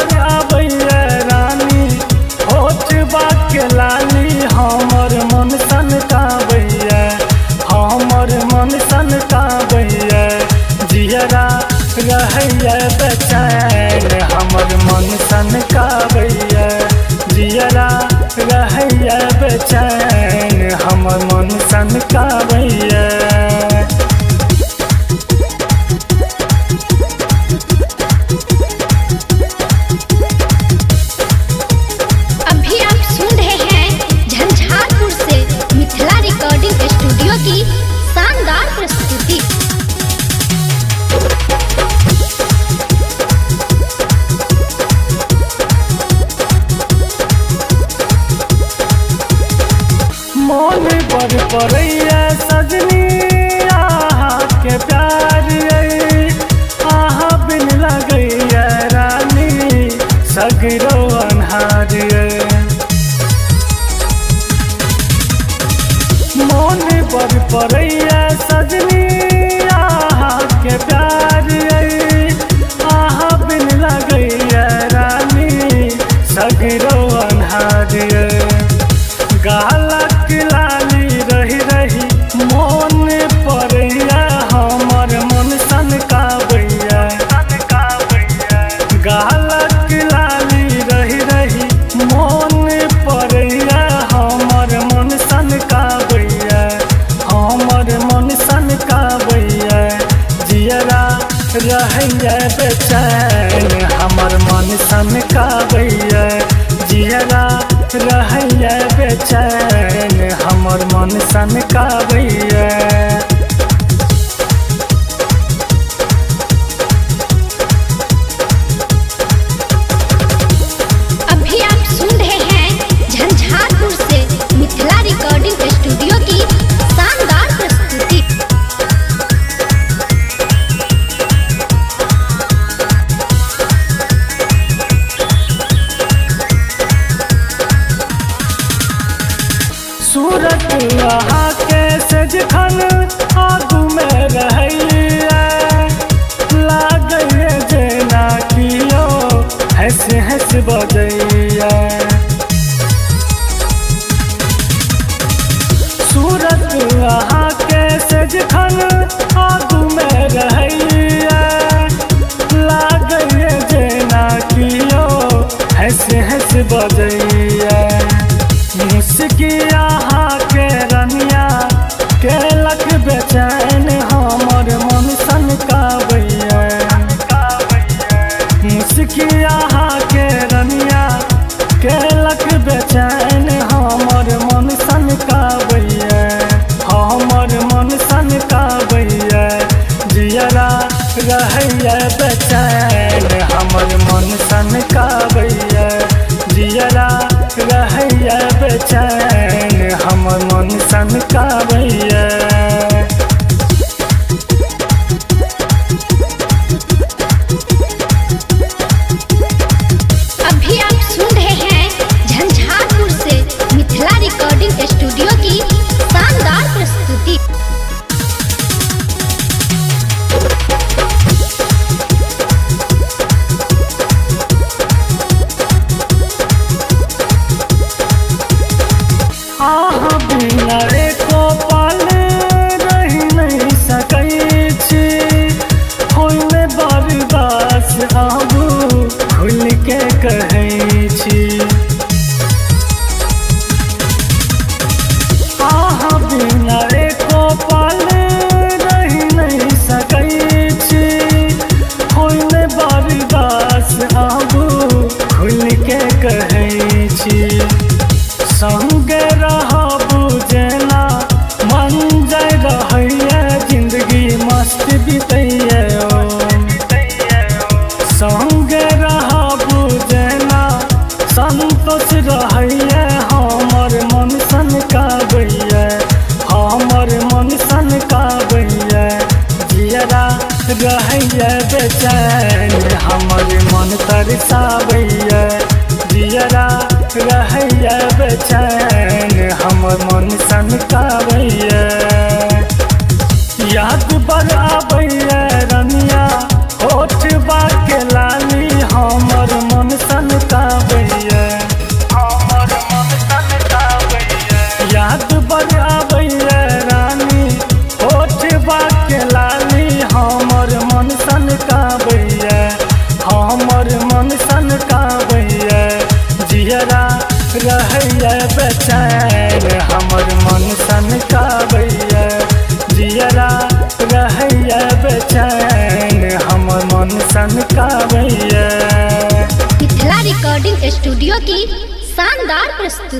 पर आबैया रानी होठ बाके लाली हमर मन सन काबैया हमर मन सन काबैया जियरा रहैया बेचैन हमर मन सन काबैया जियरा रहैया बेचैन हमर मन सन काबैया। की शानदार प्रस्तुति। मोन पर पड़ैया सजनी आहा के प्यार आहा बिन लगैया रानी सगरो अन्हार मोन पर पड़ैया सजनी आहा के प्यार आहा बिन लगैया रानी सगरो अन्हार गालक लाली रही रही मोन पड़ैया हमर मन सन काबैया गालक लाली रही रही मोन पड़ैया हमर मन सन काबैया हमर मन सन काबैया जियरा रहैया बेचैन हमर मन सन काबैया जियरा रहैया बेचैन हमर मन सन काबैया। अभी आप सुन रहे हैं झंझारपुर से मिथिला रिकॉर्डिंग स्टूडियो की शानदार प्रस्तुति। सूरत वहाँ के सजखन आगू में रहैया लागैया जेना कियो हंस हंस बजैया सूरत वहाँ के सजखन आगू में रहैया लागैया जेना कियो हंस हंस बजैया मुस्किया के रनिया केलक बेचैन हमर मन सन काबैया मुस्किया के रनिया केलक बेचैन हमर मन सन काबैया हमर मन सन काबैया जियरा रहैया बेचैन हमर मन सन काबैया जियरा रहैया बेचैन हमर मन सन काबैया। अभी आप सुन रहे हैं झंझारपुर से मिथिला रिकॉर्डिंग स्टूडियो की शानदार प्रस्तुति। आहा बिना एको पल रही नहीं सकै छी होइले बर्दास आबू खुल के कहै छी आहा बिना एको पल रही नहीं सकै छी होइले बर्दास आबू खुल के कहै छी संगे रहबू जेना मन जाय रहैया जिंदगी मस्त बीतैया संगे रहबू जेना संतोष रहैया हमर मन सन काबैया हमर मन सन काबैया जियरा रहैया बेचैन हमर मन तरसाबैया जियरा रहैया बेचैन हमर मन सन काबैया याद पर आबैया रनिया होठ बाके लाली हमर मन मन सन काबैया, हमर मन सन काबैया। याद बड़ आबैया रानी होठबा के लाली, हमर मन सन काबैया, हमर मन सन काबैया। जियरा रहैया बेचैन, हमर मन सन काबैया, जियरा रहैया बेचैन, हमर मन सन काबैया। मिथिला रिकॉर्डिंग स्टूडियो की शानदार प्रस्तुति।